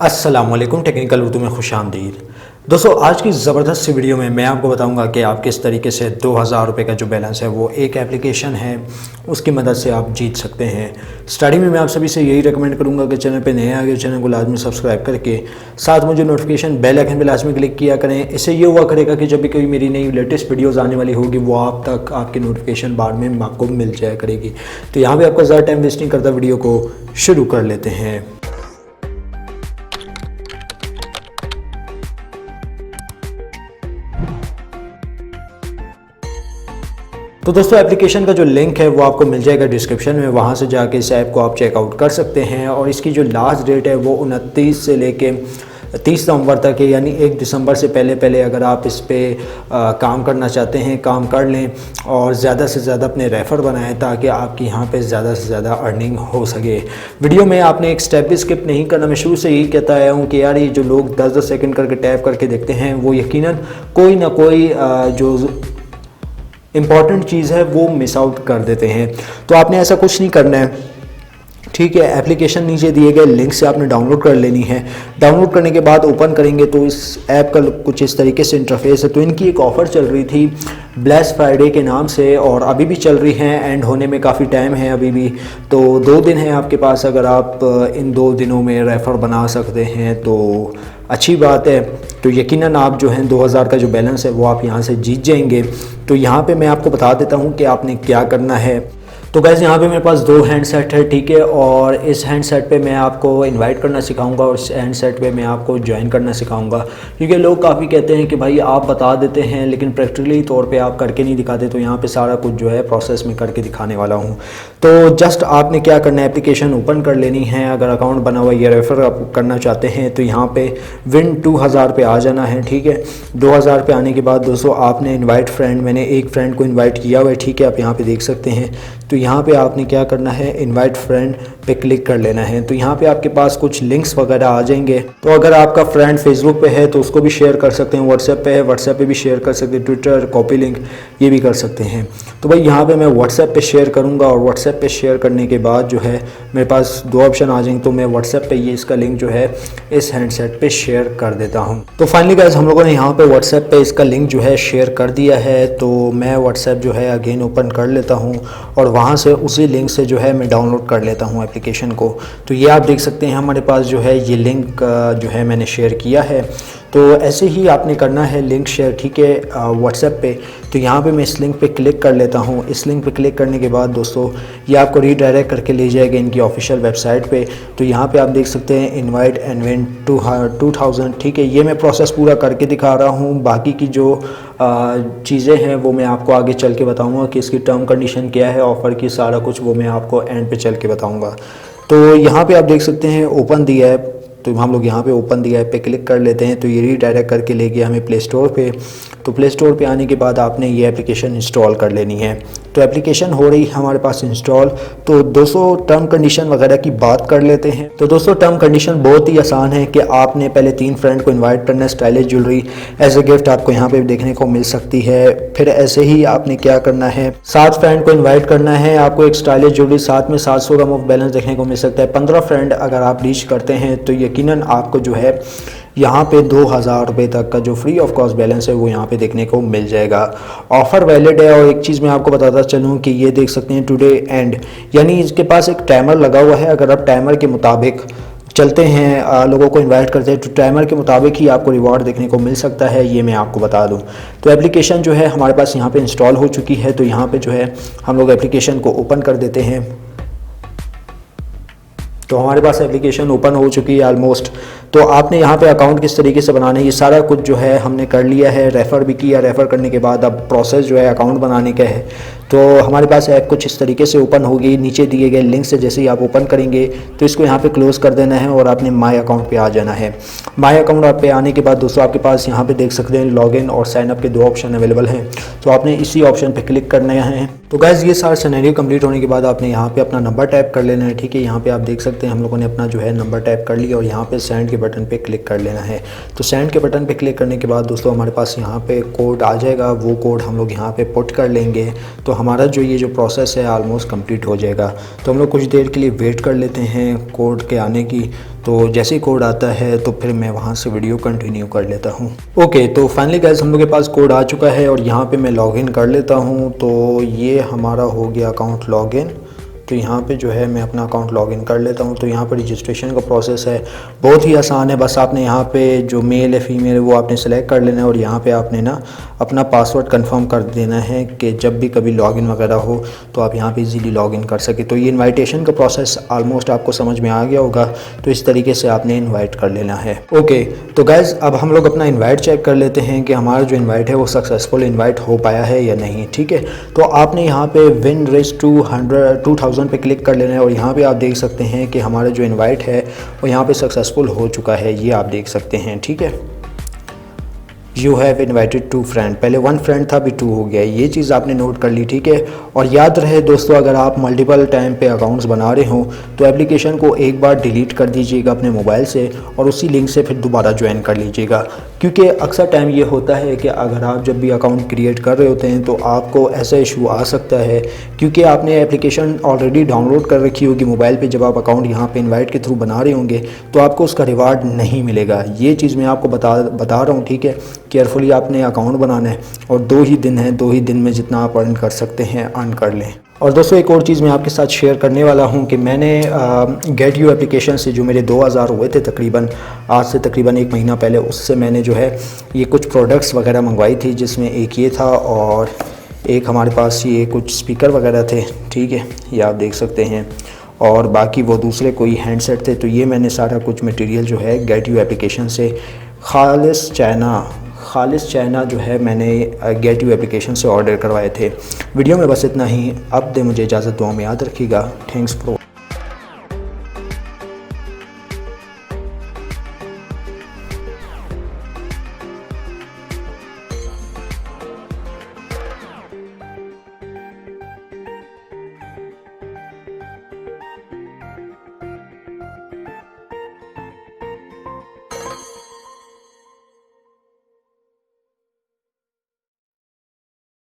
अस्सलामुअलैकुम, टेक्निकल उर्दू में खुशामदीद। दोस्तों, आज की ज़बरदस्त सी वीडियो में मैं आपको बताऊंगा कि आप किस तरीके से 2000 रुपये का जो बैलेंस है वो एक एप्लीकेशन है उसकी मदद से आप जीत सकते हैं। स्टार्टिंग में मैं आप सभी से यही रिकमेंड करूंगा कि चैनल पे नए आ गए चैनल को लाजमी सब्सक्राइब करके साथ में जो नोटिफिकेशन बेल आइकन पे लाजमी क्लिक किया करें। इससे ये हुआ करेगा कि जब भी कोई मेरी नई लेटेस्ट वीडियोज़ आने वाली होगी वो आप तक आपकी नोटिफिकेशन बार में आपको मिल जाया करेगी। तो यहाँ पर आपका ज़्यादा टाइम वेस्टिंग करता वीडियो को शुरू कर लेते हैं। तो दोस्तों, एप्लीकेशन का जो लिंक है वो आपको मिल जाएगा डिस्क्रिप्शन में, वहाँ से जाके इस ऐप को आप चेकआउट कर सकते हैं। और इसकी जो लास्ट डेट है वो 29 से लेके 30 नवंबर तक है, यानी 1 दिसंबर से पहले अगर आप इस पर काम करना चाहते हैं काम कर लें और ज़्यादा से ज़्यादा अपने रेफ़र बनाएं ताकि आपकी यहाँ पे ज़्यादा से ज़्यादा अर्निंग हो सके। वीडियो में आपने एक स्टेप भी स्किप नहीं करना। मैं शुरू से यही कहता आया हूँ कि यार ये जो लोग 10-10 सेकंड करके टैप करके देखते हैं वो यकीनन कोई ना कोई जो इम्पॉर्टेंट चीज़ है वो मिस आउट कर देते हैं। तो आपने ऐसा कुछ नहीं करना है, ठीक है। एप्लीकेशन नीचे दिए गए लिंक से आपने डाउनलोड कर लेनी है। डाउनलोड करने के बाद ओपन करेंगे तो इस ऐप का कुछ इस तरीके से इंटरफेस है। तो इनकी एक ऑफ़र चल रही थी ब्लैक फ्राइडे के नाम से और अभी भी चल रही है, एंड होने में काफ़ी टाइम है अभी भी। तो 2 दिन है आपके पास, अगर आप इन 2 दिनों में रेफ़र बना सकते हैं तो अच्छी बात है। तो यकीनन आप जो है 2000 का जो बैलेंस है वो आप यहाँ से जीत जाएंगे। तो यहाँ पे मैं आपको बता देता हूँ कि आपने क्या करना है। तो गाइस, यहाँ पे मेरे पास 2 हैंडसेट है, ठीक है। और इस हैंडसेट पे मैं आपको इनवाइट करना सिखाऊंगा और इस हैंडसेट पे मैं आपको ज्वाइन करना सिखाऊंगा, क्योंकि लोग काफ़ी कहते हैं कि भाई आप बता देते हैं लेकिन प्रैक्टिकली तौर पे आप करके नहीं दिखाते। तो यहाँ पे सारा कुछ जो है प्रोसेस में करके दिखाने वाला हूँ। तो जस्ट आपने क्या करना है, एप्लीकेशन ओपन कर लेनी है। अगर अकाउंट बना हुआ या रेफ़र आप करना चाहते हैं तो यहाँ पर विन 2000 पे आ जाना है, ठीक है। 2000 पे आने के बाद दोस्तों आपने इन्वाइट फ्रेंड, मैंने एक फ्रेंड को इन्वाइट किया हुआ है, ठीक है, आप यहाँ पर देख सकते हैं। तो यहाँ पे आपने क्या करना है, इनवाइट फ्रेंड पे क्लिक कर लेना है। तो यहाँ पे आपके पास कुछ लिंक्स वगैरह आ जाएंगे। तो अगर आपका फ्रेंड फेसबुक पे है तो उसको भी शेयर कर सकते हैं, व्हाट्सएप पे है व्हाट्सएप पे भी शेयर कर सकते हैं, ट्विटर कॉपी लिंक ये भी कर सकते हैं। तो भाई यहाँ पे मैं व्हाट्सएप पे शेयर करूँगा और व्हाट्सएप पे शेयर करने के बाद जो है मेरे पास 2 ऑप्शन आ जाएंगे। तो मैं व्हाट्सएप पे ये इसका लिंक जो है इस हैंडसेट पे शेयर कर देता हूँ। तो फाइनली गाइस, हम लोगों ने यहाँ पे व्हाट्सएप पे इसका लिंक जो है शेयर कर दिया है। तो मैं व्हाट्सएप जो है अगेन ओपन कर लेता हूँ और वहाँ से उसी लिंक से जो है मैं डाउनलोड कर लेता हूँ एप्लीकेशन को। तो ये आप देख सकते हैं हमारे पास जो है ये लिंक जो है मैंने शेयर किया है। तो ऐसे ही आपने करना है लिंक शेयर, ठीक है, व्हाट्सएप पे। तो यहाँ पे मैं इस लिंक पे क्लिक कर लेता हूँ। इस लिंक पे क्लिक करने के बाद दोस्तों ये आपको रीडायरेक्ट करके ले जाएगा इनकी ऑफिशियल वेबसाइट पे। तो यहाँ पे आप देख सकते हैं इनवाइट एंड विन 2000, ठीक है। ये मैं प्रोसेस पूरा करके दिखा रहा हूँ। बाकी की जो चीज़ें हैं वो मैं आपको आगे चल के बताऊँगा कि इसकी टर्म कंडीशन क्या है ऑफ़र की, सारा कुछ वो मैं आपको एंड पे चल के बताऊँगा। तो यहाँ पे आप देख सकते हैं ओपन दी ऐप। तो हम लोग यहाँ पे ओपन दी ऐप पे क्लिक कर लेते हैं। तो ये रीडायरेक्ट करके ले गया हमें प्ले स्टोर पे। तो प्ले स्टोर पे आने के बाद आपने ये एप्लीकेशन इंस्टॉल कर लेनी है। तो एप्लीकेशन हो रही है हमारे पास इंस्टॉल। तो दोस्तों टर्म कंडीशन वगैरह की बात कर लेते हैं। तो दोस्तों टर्म कंडीशन बहुत ही आसान है कि आपने पहले 3 फ्रेंड को इन्वाइट करना है। Stylish jewellery as a gift आपको यहाँ पे देखने को मिल सकती है। फिर ऐसे ही आपने क्या करना है, 7 फ्रेंड को इन्वाइट करना है, आपको एक स्टाइलिश ज्वेलरी, साथ में 700 ग्राम ऑफ बैलेंस देखने को मिल सकता है। 15 फ्रेंड अगर आप रीच करते हैं तो यकीनन आपको जो है यहाँ पे 2000 रुपये तक का जो फ्री ऑफ कॉस्ट बैलेंस है वो यहाँ पे देखने को मिल जाएगा। ऑफ़र वैलिड है। और एक चीज़ मैं आपको बताता चलूँ कि ये देख सकते हैं टुडे एंड, यानी इसके पास एक टाइमर लगा हुआ है। अगर आप टाइमर के मुताबिक चलते हैं, लोगों को इनवाइट करते हैं, तो टाइमर के मुताबिक ही आपको रिवॉर्ड देखने को मिल सकता है, ये मैं आपको बता दूं। तो एप्लीकेशन जो है हमारे पास यहाँ पे इंस्टॉल हो चुकी है। तो यहाँ पे जो है हम लोग एप्लीकेशन को ओपन कर देते हैं। तो हमारे पास एप्लीकेशन ओपन हो चुकी है ऑलमोस्ट। तो आपने यहाँ पे अकाउंट किस तरीके से बनाना है ये सारा कुछ जो है हमने कर लिया है। रेफ़र भी किया, रेफ़र करने के बाद अब प्रोसेस जो है अकाउंट बनाने का है। तो हमारे पास ऐप कुछ इस तरीके से ओपन होगी। नीचे दिए गए लिंक से जैसे ही आप ओपन करेंगे तो इसको यहाँ पे क्लोज़ कर देना है और आपने माय अकाउंट पे आ जाना है। माय अकाउंट पे आने के बाद दोस्तों आपके पास यहाँ पे देख सकते हैं लॉगिन और साइनअप के 2 ऑप्शन अवेलेबल हैं। तो आपने इसी ऑप्शन पे क्लिक करना है। तो गाइस ये सारा सिनेरियो कंप्लीट होने के बाद आपने यहाँ पे अपना नंबर टाइप कर लेना है, ठीक है। यहाँ पे आप देख सकते हैं हम लोगों ने अपना जो है नंबर टाइप कर लिया और यहाँ पे सेंड के बटन पे क्लिक कर लेना है। तो सेंड के बटन पे क्लिक करने के बाद दोस्तों हमारे पास यहाँ पे कोड आ जाएगा, वो कोड हम लोग यहाँ पे पुट कर लेंगे तो हमारा जो ये जो प्रोसेस है ऑलमोस्ट कंप्लीट हो जाएगा। तो हम लोग कुछ देर के लिए वेट कर लेते हैं कोड के आने की। तो जैसे ही कोड आता है तो फिर मैं वहाँ से वीडियो कंटिन्यू कर लेता हूँ। ओके, तो फाइनली गाइस हम लोग के पास कोड आ चुका है और यहाँ पे मैं लॉगिन कर लेता हूँ। तो ये हमारा हो गया अकाउंट लॉगिन। तो यहाँ पे जो है मैं अपना अकाउंट लॉगिन कर लेता हूँ। तो यहाँ पर रजिस्ट्रेशन का प्रोसेस है, बहुत ही आसान है। बस आपने यहाँ पे जो मेल है फीमेल है वो आपने सेलेक्ट कर लेना है और यहाँ पे आपने ना अपना पासवर्ड कंफर्म कर देना है कि जब भी कभी लॉगिन वगैरह हो तो आप यहाँ पे इजीली लॉगिन कर सके। तो ये इनवाइटेशन का प्रोसेस ऑलमोस्ट आपको समझ में आ गया होगा। तो इस तरीके से आपने इन्वाइट कर लेना है। ओके, तो गाइज़ अब हम लोग अपना इन्वाइट चेक कर लेते हैं कि हमारा जो इन्वाइट है वो सक्सेसफुल इन्वाइट हो पाया है या नहीं। ठीक है, तो आपने यहाँ पे विन रेस 2000 पे क्लिक कर लेना है और यहाँ पे आप देख सकते हैं कि हमारा जो इनवाइट है वो यहाँ पे सक्सेसफुल हो चुका है, ये आप देख सकते हैं। ठीक है, यू हैव इन्वाइटेड 2 फ्रेंड, पहले 1 फ्रेंड था अभी 2 हो गया, ये चीज़ आपने नोट कर ली। ठीक है, और याद रहे दोस्तों अगर आप मल्टीपल टाइम पे अकाउंट्स बना रहे हो तो एप्लीकेशन को एक बार डिलीट कर दीजिएगा अपने मोबाइल से और उसी लिंक से फिर दोबारा ज्वाइन कर लीजिएगा। क्योंकि अक्सर टाइम ये होता है कि अगर आप जब भी अकाउंट क्रिएट कर रहे होते हैं तो आपको ऐसा इशू आ सकता है क्योंकि आपने एप्लीकेशन ऑलरेडी डाउनलोड कर रखी होगी मोबाइल पे। जब आप अकाउंट यहाँ पे इनवाइट के थ्रू बना रहे होंगे तो आपको उसका रिवार्ड नहीं मिलेगा। ये चीज़ मैं आपको बता रहा हूँ। ठीक है, केयरफुली आपने अकाउंट बनाना है और 2 ही दिन है, 2 ही दिन में जितना आप अर्न कर सकते हैं अर्न कर लें। और दोस्तों एक और चीज़ मैं आपके साथ शेयर करने वाला हूं कि मैंने गेट यू एप्लीकेशन से जो मेरे 2000 हुए थे तकरीबन आज से तकरीबन 1 महीना पहले, उससे मैंने जो है ये कुछ प्रोडक्ट्स वगैरह मंगवाई थी, जिसमें एक ये था और एक हमारे पास ये कुछ स्पीकर वगैरह थे। ठीक है, ये आप देख सकते हैं, और बाकी वो दूसरे कोई हैंडसेट थे। तो ये मैंने सारा कुछ मटेरियल जो है गेट यू एप्लीकेशन से खालिस चाइना जो है मैंने गेट यू एप्लीकेशन से ऑर्डर करवाए थे। वीडियो में बस इतना ही। अब दे मुझे इजाज़त, दुआ में याद रखिएगा। Thanks for